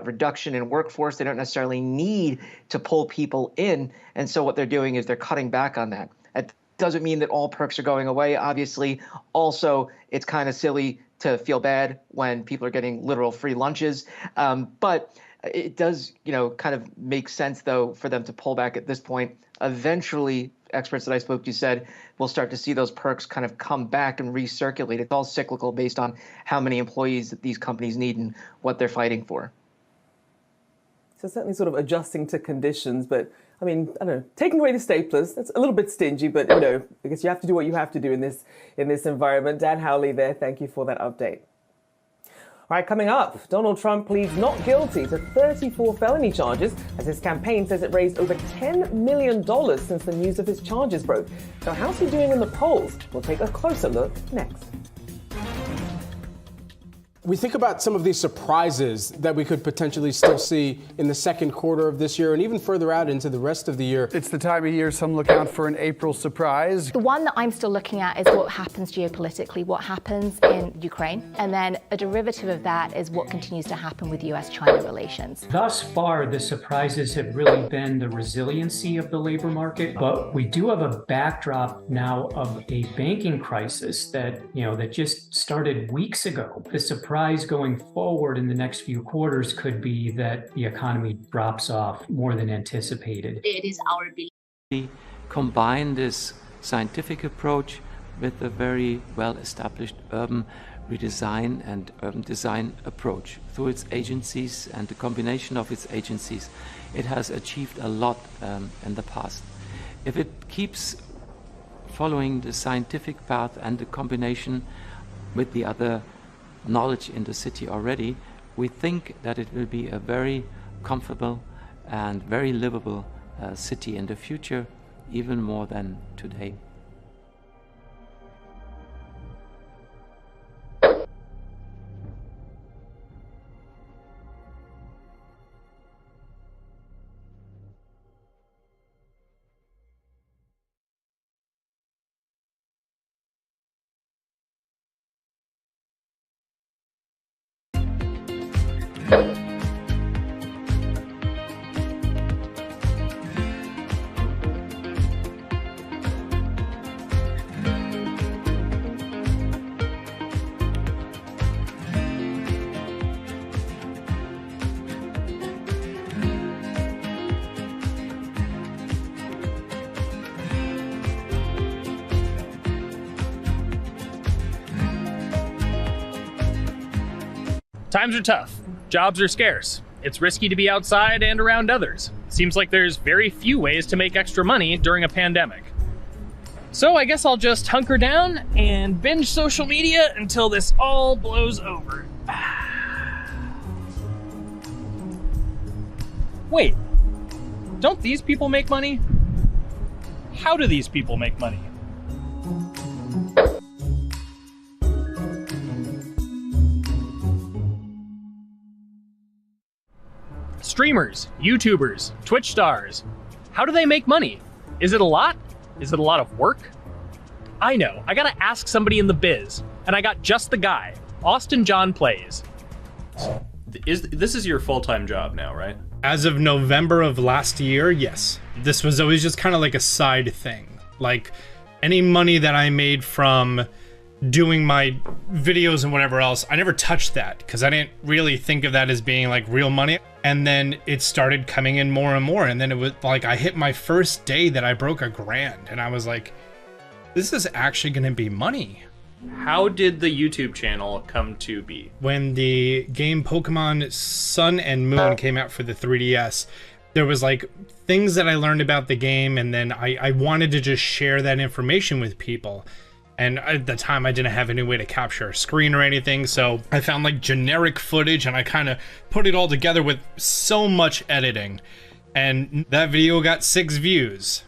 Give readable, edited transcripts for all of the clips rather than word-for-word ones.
reduction in workforce. They don't necessarily need to pull people in. And so what they're doing is they're cutting back on that. It doesn't mean that all perks are going away, obviously. Also, it's kind of silly to feel bad when people are getting literal free lunches. But it does, kind of make sense, though, for them to pull back at this point. Eventually, experts that I spoke to said we'll start to see those perks kind of come back and recirculate. It's all cyclical based on how many employees that these companies need and what they're fighting for. So certainly sort of adjusting to conditions, but I mean, I don't know, taking away the staplers, that's a little bit stingy, but I guess you have to do what you have to do in this environment. Dan Howley there, thank you for that update. All right, coming up, Donald Trump pleads not guilty to 34 felony charges as his campaign says it raised over $10 million since the news of his charges broke. So how's he doing in the polls? We'll take a closer look next. We think about some of these surprises that we could potentially still see in the second quarter of this year and even further out into the rest of the year. It's the time of year some look out for an April surprise. The one that I'm still looking at is what happens geopolitically, what happens in Ukraine, and then a derivative of that is what continues to happen with US-China relations. Thus far, the surprises have really been the resiliency of the labor market, but we do have a backdrop now of a banking crisis that, that just started weeks ago. The surprise going forward in the next few quarters could be that the economy drops off more than anticipated. It is our belief. We combine this scientific approach with a very well-established urban redesign and urban design approach. Through its agencies and the combination of its agencies, it has achieved a lot in the past. If it keeps following the scientific path and the combination with the other knowledge in the city already, we think that it will be a very comfortable and very livable city in the future, even more than today. Times are tough. Jobs are scarce. It's risky to be outside and around others. Seems like there's very few ways to make extra money during a pandemic. So I guess I'll just hunker down and binge social media until this all blows over. Wait, don't these people make money? How do these people make money? Streamers, YouTubers, Twitch stars. How do they make money? Is it a lot? Is it a lot of work? I know, I gotta ask somebody in the biz, and I got just the guy. Austin John Plays. This is your full-time job now, right? As of November of last year, yes. This was always just kind of like a side thing. Like, any money that I made from doing my videos and whatever else, I never touched that because I didn't really think of that as being like real money. And then it started coming in more and more, and then it was like I hit my first day that I broke $1,000, and I was like, this is actually gonna be money. How did the YouTube channel come to be? When the game Pokemon Sun and Moon came out for the 3DS, there was like things that I learned about the game, and then I wanted to just share that information with people. And at the time, I didn't have any way to capture a screen or anything, so I found like generic footage and I kind of put it all together with so much editing. And that video got 6 views.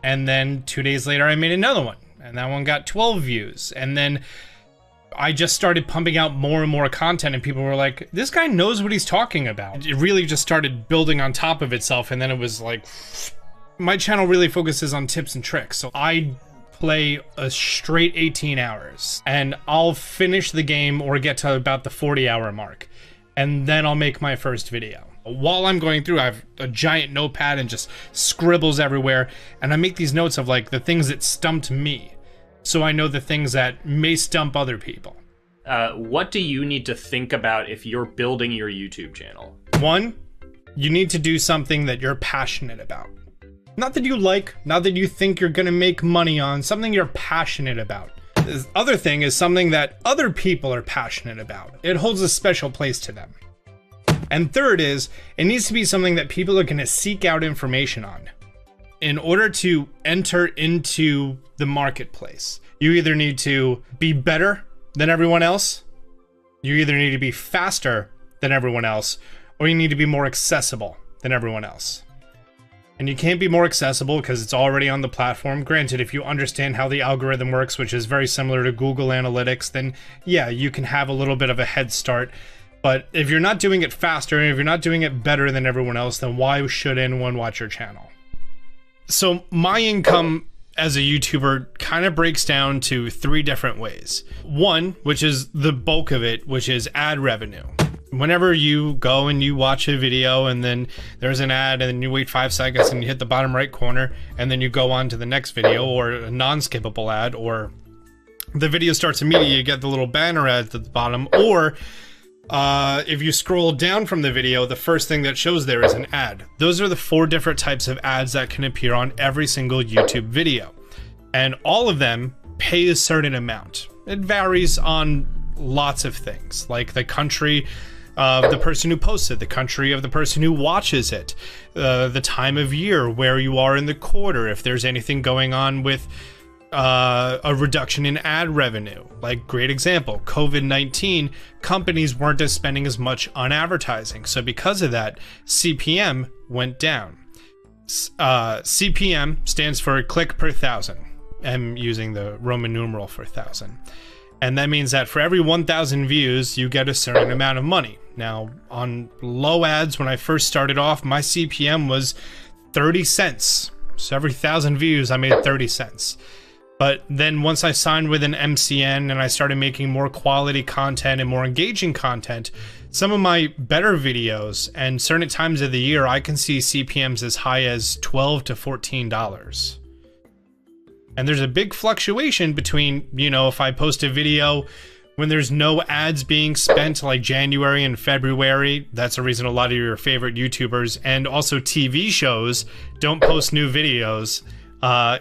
And then 2 days later, I made another one, and that one got 12 views. And then I just started pumping out more and more content, and people were like, this guy knows what he's talking about. It really just started building on top of itself, and then it was like, my channel really focuses on tips and tricks. So I play a straight 18 hours and I'll finish the game or get to about the 40-hour mark. and then I'll make my first video. While I'm going through, I have a giant notepad and just scribbles everywhere, and I make these notes of like the things that stumped me, so I know the things that may stump other people. What do you need to think about if you're building your YouTube channel? 1, you need to do something that you're passionate about. Not that you like, not that you think you're gonna make money on, something you're passionate about. The other thing is something that other people are passionate about. It holds a special place to them. And third is, it needs to be something that people are gonna seek out information on. In order to enter into the marketplace, you either need to be better than everyone else, you either need to be faster than everyone else, or you need to be more accessible than everyone else. And you can't be more accessible because it's already on the platform. Granted, if you understand how the algorithm works, which is very similar to Google Analytics, then yeah, you can have a little bit of a head start. But if you're not doing it faster, and if you're not doing it better than everyone else, then why should anyone watch your channel? So my income as a YouTuber kind of breaks down to 3 different ways. 1, which is the bulk of it, which is ad revenue. Whenever you go and you watch a video and then there's an ad and then you wait 5 seconds and you hit the bottom right corner and then you go on to the next video, or a non-skippable ad, or the video starts immediately, you get the little banner ads at the bottom, or if you scroll down from the video, the first thing that shows there is an ad. Those are the 4 different types of ads that can appear on every single YouTube video. And all of them pay a certain amount. It varies on lots of things, like the country of the person who posts it, the country of the person who watches it, the time of year, where you are in the quarter, if there's anything going on with a reduction in ad revenue. Like, great example, COVID-19, companies weren't spending as much on advertising, so because of that, CPM went down. CPM stands for click per thousand. I'm using the Roman numeral for 1,000. And that means that for every 1,000 views, you get a certain amount of money. Now, on low ads, when I first started off, my CPM was 30 cents. So every 1,000 views, I made 30 cents. But then once I signed with an MCN and I started making more quality content and more engaging content, some of my better videos and certain times of the year, I can see CPMs as high as $12 to $14. And there's a big fluctuation between, you know, if I post a video when there's no ads being spent, like January and February, that's the reason a lot of your favorite YouTubers and also TV shows don't post new videos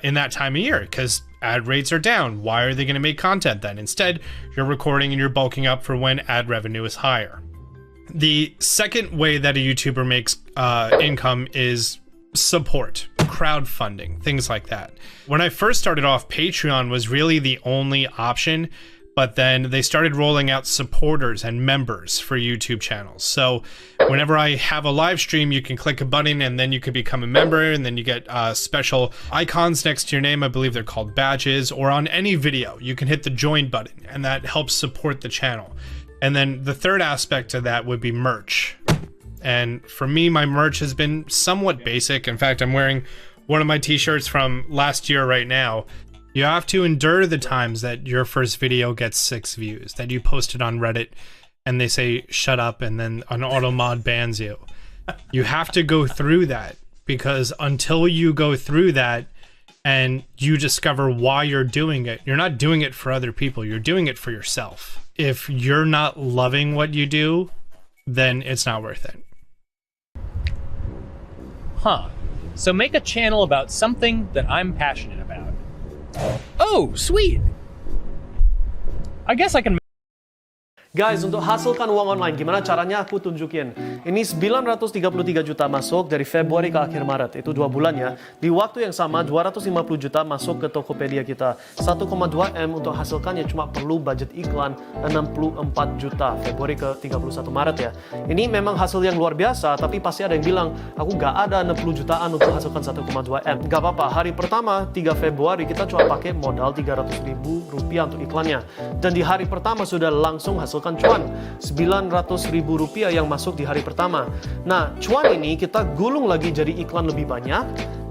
in that time of year, because ad rates are down. Why are they going to make content then? Instead, you're recording and you're bulking up for when ad revenue is higher. The second way that a YouTuber makes income is support, crowdfunding, things like that. When I first started off, Patreon was really the only option, but then they started rolling out supporters and members for YouTube channels. So whenever I have a live stream, you can click a button and then you can become a member, and then you get special icons next to your name. I believe they're called badges. Or on any video, you can hit the join button, and that helps support the channel. And then the third aspect of that would be merch. And for me, my merch has been somewhat basic. In fact, I'm wearing one of my t-shirts from last year right now. You have to endure the times that your first video gets 6 views, that you post it on Reddit and they say shut up and then an auto mod bans you. You have to go through that, because until you go through that and you discover why you're doing it, you're not doing it for other people, you're doing it for yourself. If you're not loving what you do, then it's not worth it. Huh. So make a channel about something that I'm passionate about. Oh, sweet! I guess I can... Guys, untuk hasilkan uang online, gimana caranya? Aku tunjukin. Ini 933 juta masuk dari Februari ke akhir Maret. Itu 2 bulan ya. Di waktu yang sama, 250 juta masuk ke Tokopedia kita. 1,2 M untuk hasilkannya cuma perlu budget iklan 64 juta. Februari ke 31 Maret ya. Ini memang hasil yang luar biasa, tapi pasti ada yang bilang, aku gak ada 60 jutaan untuk hasilkan 1,2 M. Gak apa-apa, hari pertama 3 Februari kita cuma pakai modal 300.000 rupiah untuk iklannya. Dan di hari pertama sudah langsung hasilkan cuan 900.000 rupiah yang masuk di hari pertama. Nah, cuan ini kita gulung lagi jadi iklan lebih banyak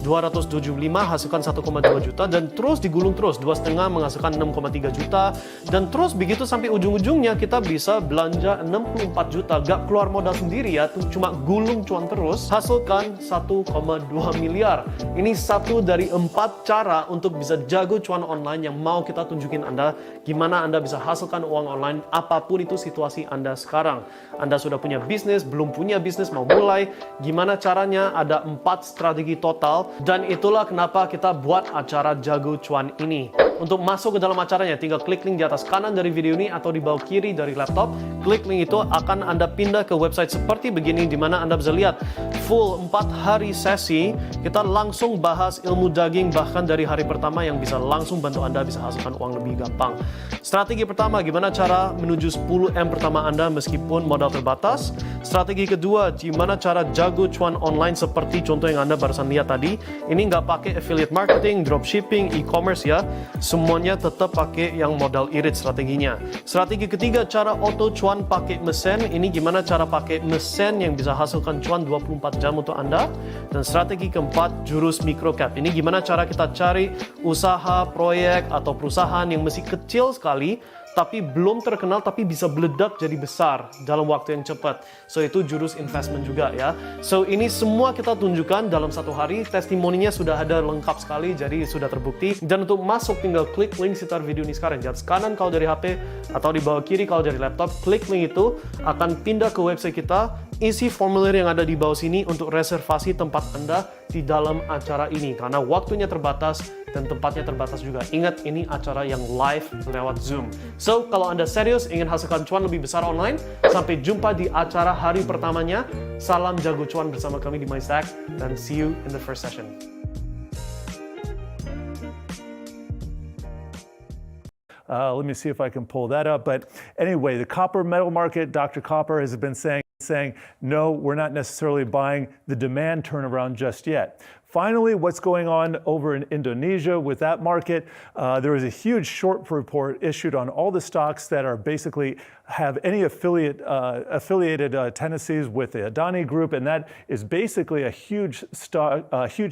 275 hasilkan 1,2 juta dan terus digulung terus 2,5 menghasilkan 6,3 juta dan terus begitu sampai ujung-ujungnya kita bisa belanja 64 juta, gak keluar modal sendiri ya, cuma gulung cuan terus, hasilkan 1,2 miliar. Ini satu dari 4 cara untuk bisa jago cuan online yang mau kita tunjukin Anda gimana Anda bisa hasilkan uang online apapun itu situasi Anda sekarang. Anda sudah punya bisnis, belum punya bisnis, mau mulai, gimana caranya? Ada 4 strategi total dan itulah kenapa kita buat acara Jago Cuan ini. Untuk masuk ke dalam acaranya, tinggal klik link di atas kanan dari video ini atau di bawah kiri dari laptop. Klik link itu akan Anda pindah ke website seperti begini di mana Anda bisa lihat full 4 hari sesi. Kita langsung bahas ilmu daging bahkan dari hari pertama yang bisa langsung bantu Anda bisa hasilkan uang lebih gampang. Strategi pertama, gimana cara menuju 10M pertama Anda meskipun modal terbatas. Strategi kedua, gimana cara jago cuan online seperti contoh yang Anda barusan lihat tadi. Ini nggak pakai affiliate marketing, dropshipping, e-commerce ya. Semuanya tetap pakai yang modal irit strateginya. Strategi ketiga, cara auto cuan pakai mesin. Ini gimana cara pakai mesin yang bisa hasilkan cuan 24 jam untuk Anda. Dan strategi keempat, jurus microcap. Ini gimana cara kita cari usaha, proyek, atau perusahaan yang masih kecil sekali, tapi belum terkenal tapi bisa meledak jadi besar dalam waktu yang cepat. So itu jurus investment juga ya. So ini semua kita tunjukkan dalam 1 hari. Testimoninya sudah ada lengkap sekali, jadi sudah terbukti. Dan untuk masuk tinggal klik link sekitar video ini sekarang. Di atas kanan kalau dari HP atau di bawah kiri kalau dari laptop. Klik link itu akan pindah ke website kita. Isi formulir yang ada di bawah sini untuk reservasi tempat Anda di dalam acara ini. Karena waktunya terbatas dan tempatnya terbatas juga. Ingat, ini acara yang live lewat Zoom. So, kalau Anda serius ingin hasilkan cuan lebih besar online, sampai jumpa di acara hari pertamanya. Salam jago cuan bersama kami di MyStack, dan see you in the first session. Let me see if I can pull that up. But anyway, the copper metal market, Dr. Copper has been saying, no, we're not necessarily buying the demand turnaround just yet. Finally, what's going on over in Indonesia with that market? There was a huge short report issued on all the stocks that are basically have any affiliated tendencies with the Adani Group, and that is basically a huge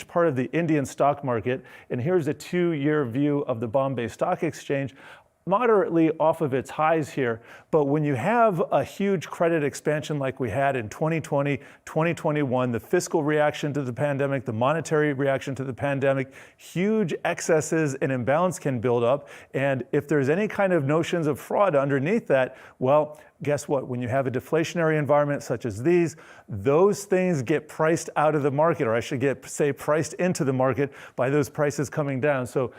part of the Indian stock market. And here's a 2-year view of the Bombay Stock Exchange. Moderately off of its highs here, but when you have a huge credit expansion like we had in 2020, 2021, the fiscal reaction to the pandemic, the monetary reaction to the pandemic, huge excesses and imbalance can build up. And if there's any kind of notions of fraud underneath that, well, guess what? When you have a deflationary environment such as these, those things get priced out of the market, or I should say priced into the market by those prices coming down. So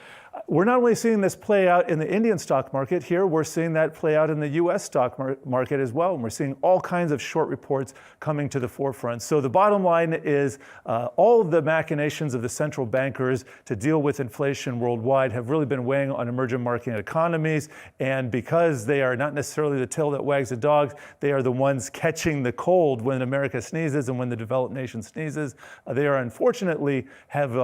we're not only seeing this play out in the Indian stock market here, we're seeing that play out in the US stock market as well. And we're seeing all kinds of short reports coming to the forefront. So the bottom line is all of the machinations of the central bankers to deal with inflation worldwide have really been weighing on emerging market economies. And because they are not necessarily the tail that wags the dog, they are the ones catching the cold when America sneezes and when the developed nation sneezes. They are unfortunately have